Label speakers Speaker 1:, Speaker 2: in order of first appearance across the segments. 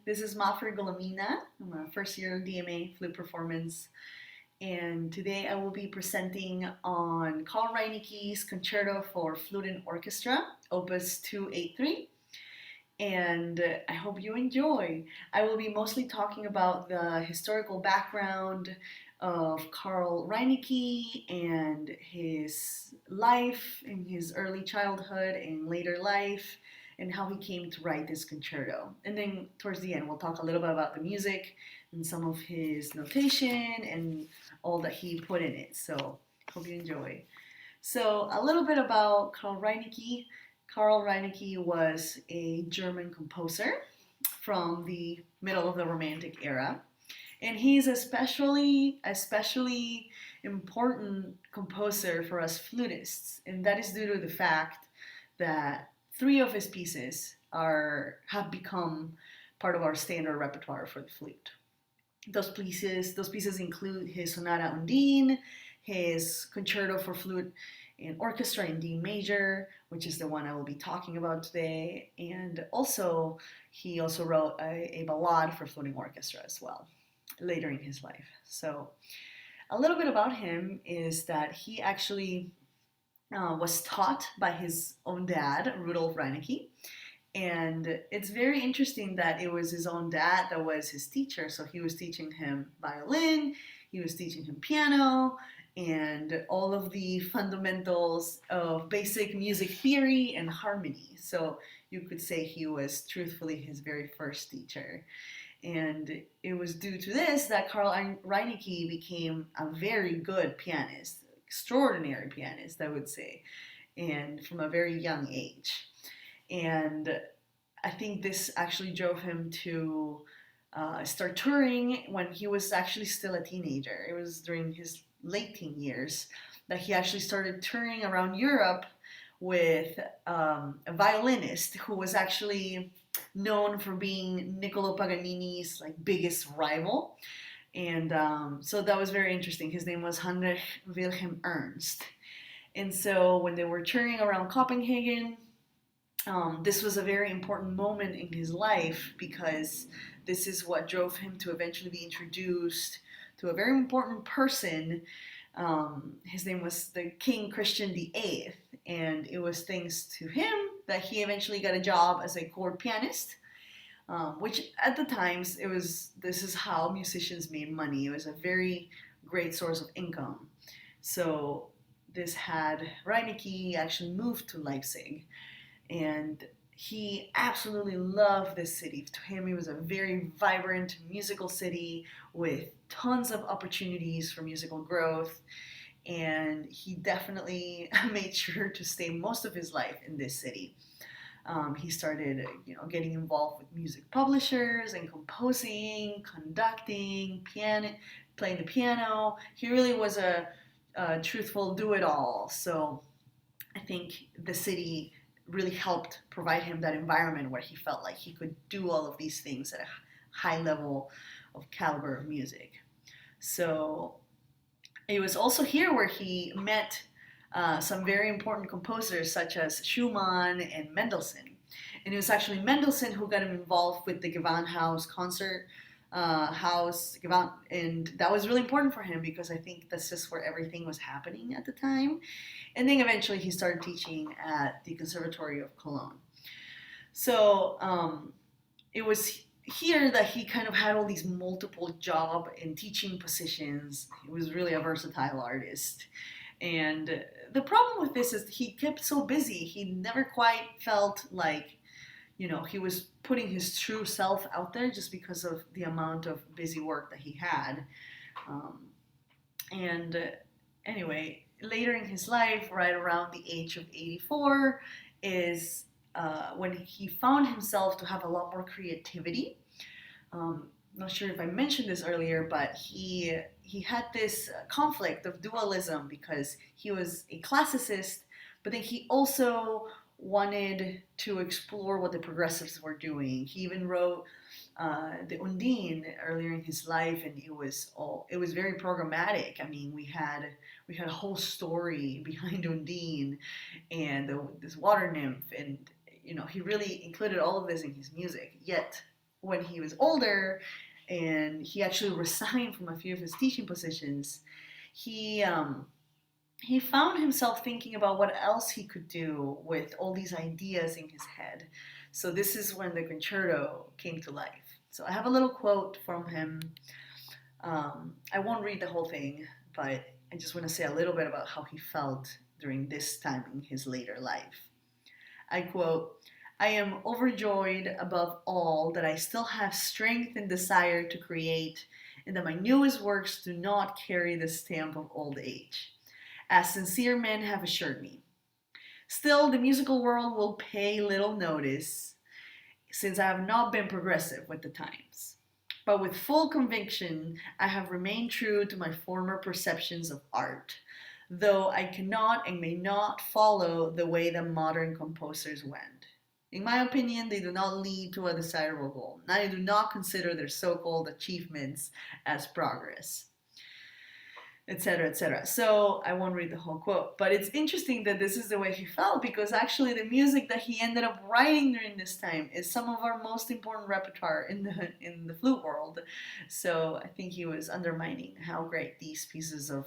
Speaker 1: This is Maffer Gulamina. I'm a first year DMA flute performance, and today I will be presenting on Carl Reinecke's Concerto for Flute and Orchestra, Opus 283. And I hope you enjoy. I will be mostly talking about the historical background of Carl Reinecke and his life in his early childhood and later life, and how he came to write this concerto. And then towards the end, we'll talk a little bit about the music and some of his notation and all that he put in it. So hope you enjoy. So a little bit about Carl Reinecke. Carl Reinecke was a German composer from the middle of the Romantic era. And he's especially important composer for us flutists. And that is due to the fact that three of his pieces have become part of our standard repertoire for the flute. Those pieces include his Sonata Undine, his Concerto for Flute and Orchestra in D major, which is the one I will be talking about today, and he also wrote a ballade for flute and orchestra as well, later in his life. So a little bit about him is that he actually was taught by his own dad, Rudolf Reinecke. And it's very interesting that it was his own dad that was his teacher. So he was teaching him violin, he was teaching him piano, and all of the fundamentals of basic music theory and harmony. So you could say he was truthfully his very first teacher. And it was due to this that Carl Reinecke became a very good pianist, extraordinary pianist, I would say, and from a very young age. And I think this actually drove him to start touring when he was actually still a teenager. It was during his late teen years that he actually started touring around Europe with a violinist who was actually known for being Niccolo Paganini's biggest rival. And so that was very interesting. His name was Heinrich Wilhelm Ernst. And so when they were touring around Copenhagen, this was a very important moment in his life because this is what drove him to eventually be introduced to a very important person. His name was the King Christian VIII, and it was thanks to him that he eventually got a job as a court pianist, which at the times this is how musicians made money. It was a very great source of income. So this had Reinecke actually moved to Leipzig, and he absolutely loved this city. To him, it was a very vibrant musical city with tons of opportunities for musical growth, and he definitely made sure to stay most of his life in this city. He started, getting involved with music publishers and composing, conducting, playing the piano. He really was a truthful do-it-all. So I think the city really helped provide him that environment where he felt like he could do all of these things at a high level of caliber of music. So it was also here where he met some very important composers such as Schumann and Mendelssohn. And it was actually Mendelssohn who got him involved with the Gewandhaus concert house, and that was really important for him because I think that's just where everything was happening at the time. And then eventually he started teaching at the Conservatory of Cologne. So it was here that he kind of had all these multiple job and teaching positions. He was really a versatile artist. And the problem with this is he kept so busy, he never quite felt like, he was putting his true self out there just because of the amount of busy work that he had. Anyway, later in his life, right around the age of 84, is when he found himself to have a lot more creativity. Not sure if I mentioned this earlier, but he had this conflict of dualism because he was a classicist, but then he also wanted to explore what the progressives were doing. He even wrote the Undine earlier in his life, and it was very programmatic. I mean, we had a whole story behind Undine and this water nymph, and he really included all of this in his music. Yet when he was older and he actually resigned from a few of his teaching positions, he he found himself thinking about what else he could do with all these ideas in his head. So this is when the concerto came to life. So I have a little quote from him. I won't read the whole thing, but I just want to say a little bit about how he felt during this time in his later life. I quote, I am overjoyed above all that I still have strength and desire to create, and that my newest works do not carry the stamp of old age, as sincere men have assured me. Still, the musical world will pay little notice, since I have not been progressive with the times. But with full conviction, I have remained true to my former perceptions of art, though I cannot and may not follow the way that modern composers went. In my opinion, they do not lead to a desirable goal, and I do not consider their so-called achievements as progress, etc., etc. So I won't read the whole quote, but it's interesting that this is the way he felt, because actually the music that he ended up writing during this time is some of our most important repertoire in the flute world. So I think he was undermining how great these pieces of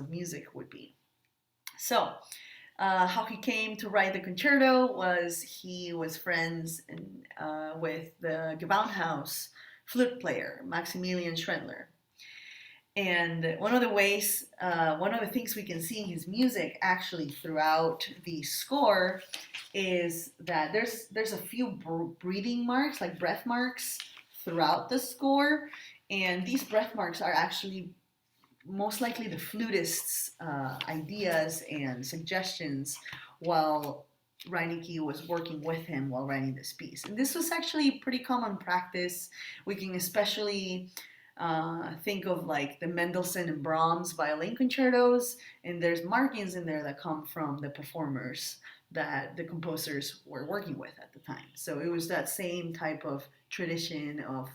Speaker 1: music would be. So how he came to write the concerto was he was friends with the Gewandhaus flute player Maximilian Schindler. And one of the things we can see in his music actually throughout the score is that there's a few breathing marks, like breath marks, throughout the score, and these breath marks are actually most likely the flutists' ideas and suggestions while Reinecke was working with him while writing this piece. And this was actually pretty common practice. We can especially think of like the Mendelssohn and Brahms violin concertos, and there's markings in there that come from the performers that the composers were working with at the time. So it was that same type of tradition of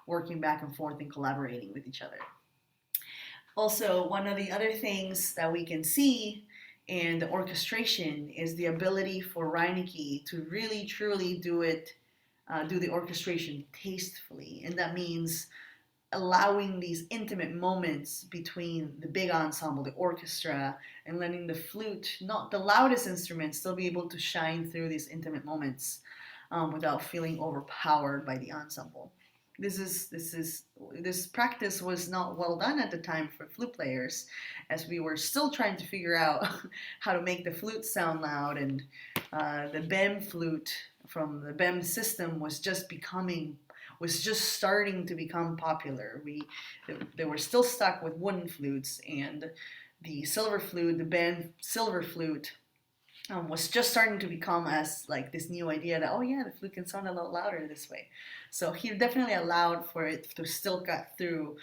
Speaker 1: working back and forth and collaborating with each other. Also, one of the other things that we can see in the orchestration is the ability for Reinecke to really truly do the orchestration tastefully, and that means allowing these intimate moments between the big ensemble, the orchestra, and letting the flute, not the loudest instrument, still be able to shine through these intimate moments without feeling overpowered by the ensemble. This practice was not well done at the time for flute players, as we were still trying to figure out how to make the flute sound loud, and the BEM flute from the BEM system was just starting to become popular. They were still stuck with wooden flutes, and the silver flute, the BEM silver flute, was just starting to become as like this new idea that, oh yeah, the flute can sound a lot louder this way. So he definitely allowed for it to still cut through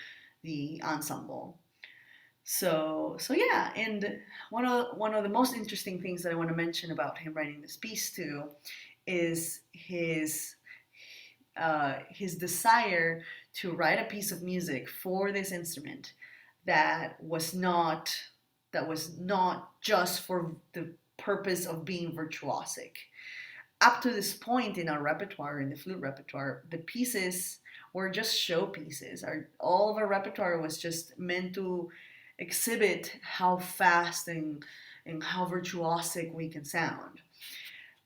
Speaker 1: the ensemble. So yeah, and one of the most interesting things that I want to mention about him writing this piece too is his desire to write a piece of music for this instrument that was not just for the purpose of being virtuosic. Up to this point in our repertoire, in the flute repertoire, the pieces were just show pieces. All of our repertoire was just meant to exhibit how fast and how virtuosic we can sound.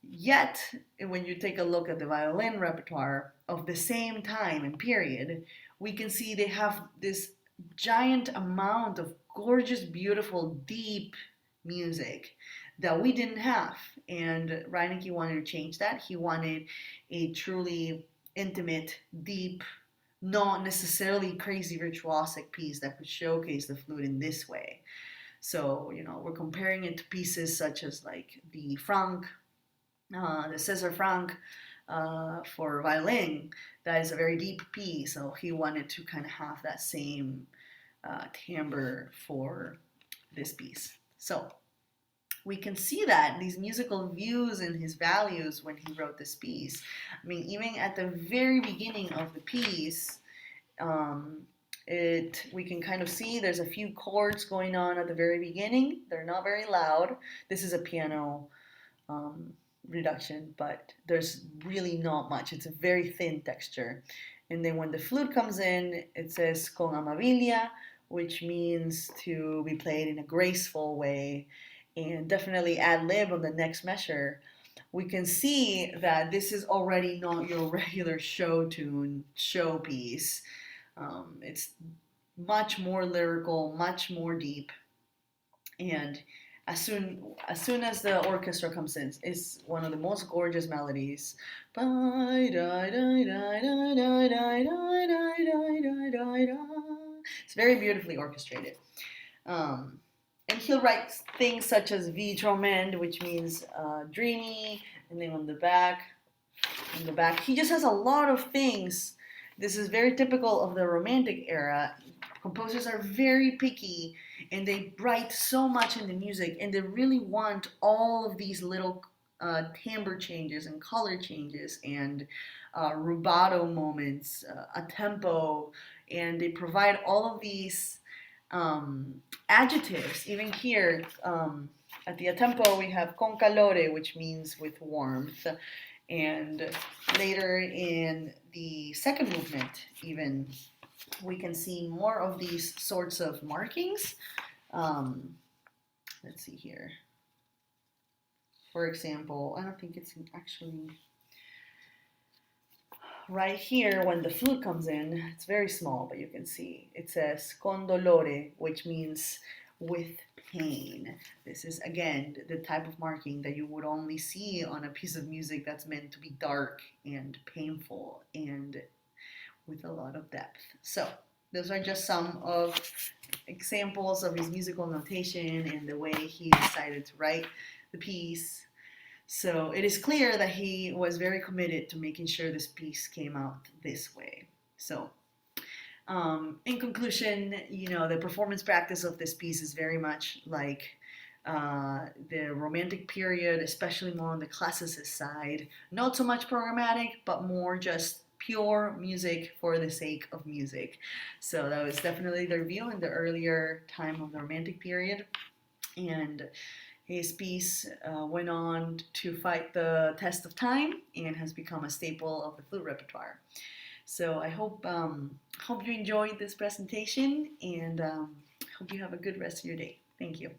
Speaker 1: Yet, when you take a look at the violin repertoire of the same time and period, we can see they have this giant amount of gorgeous, beautiful, deep music that we didn't have. And Reinecke wanted to change that. He wanted a truly intimate, deep, not necessarily crazy virtuosic piece that could showcase the flute in this way. So, we're comparing it to pieces such as like the Franck, the César Franck for violin. That is a very deep piece, so he wanted to kind of have that same timbre for this piece. So we can see that these musical views and his values when he wrote this piece. I mean, even at the very beginning of the piece, we can kind of see there's a few chords going on at the very beginning. They're not very loud. This is a piano reduction, but there's really not much. It's a very thin texture. And then when the flute comes in, it says con amabilia, which means to be played in a graceful way, and definitely ad lib on the next measure. We can see that this is already not your regular show tune, show piece. It's much more lyrical, much more deep, and as soon as the orchestra comes in, it's one of the most gorgeous melodies. It's very beautifully orchestrated. Um, and he'll write things such as Vitromend, which means dreamy, and then on the back, he just has a lot of things. This is very typical of the Romantic era. Composers are very picky, and they write so much in the music, and they really want all of these little timbre changes and color changes and rubato moments, a tempo, and they provide all of these adjectives. Even here, at the a tempo, we have con calore, which means with warmth. And later in the second movement, even, we can see more of these sorts of markings. Let's see here. For example, I don't think it's actually right here when the flute comes in. It's very small, but you can see it says con dolore, which means with pain. This is again the type of marking that you would only see on a piece of music that's meant to be dark and painful and with a lot of depth. So those are just some of examples of his musical notation and the way he decided to write the piece. So it is clear that he was very committed to making sure this piece came out this way. So in conclusion, the performance practice of this piece is very much like the Romantic period, especially more on the classicist side. Not so much programmatic, but more just pure music for the sake of music. So that was definitely their view in the earlier time of the Romantic period. And his piece went on to fight the test of time and has become a staple of the flute repertoire. So I hope you enjoyed this presentation, and hope you have a good rest of your day. Thank you.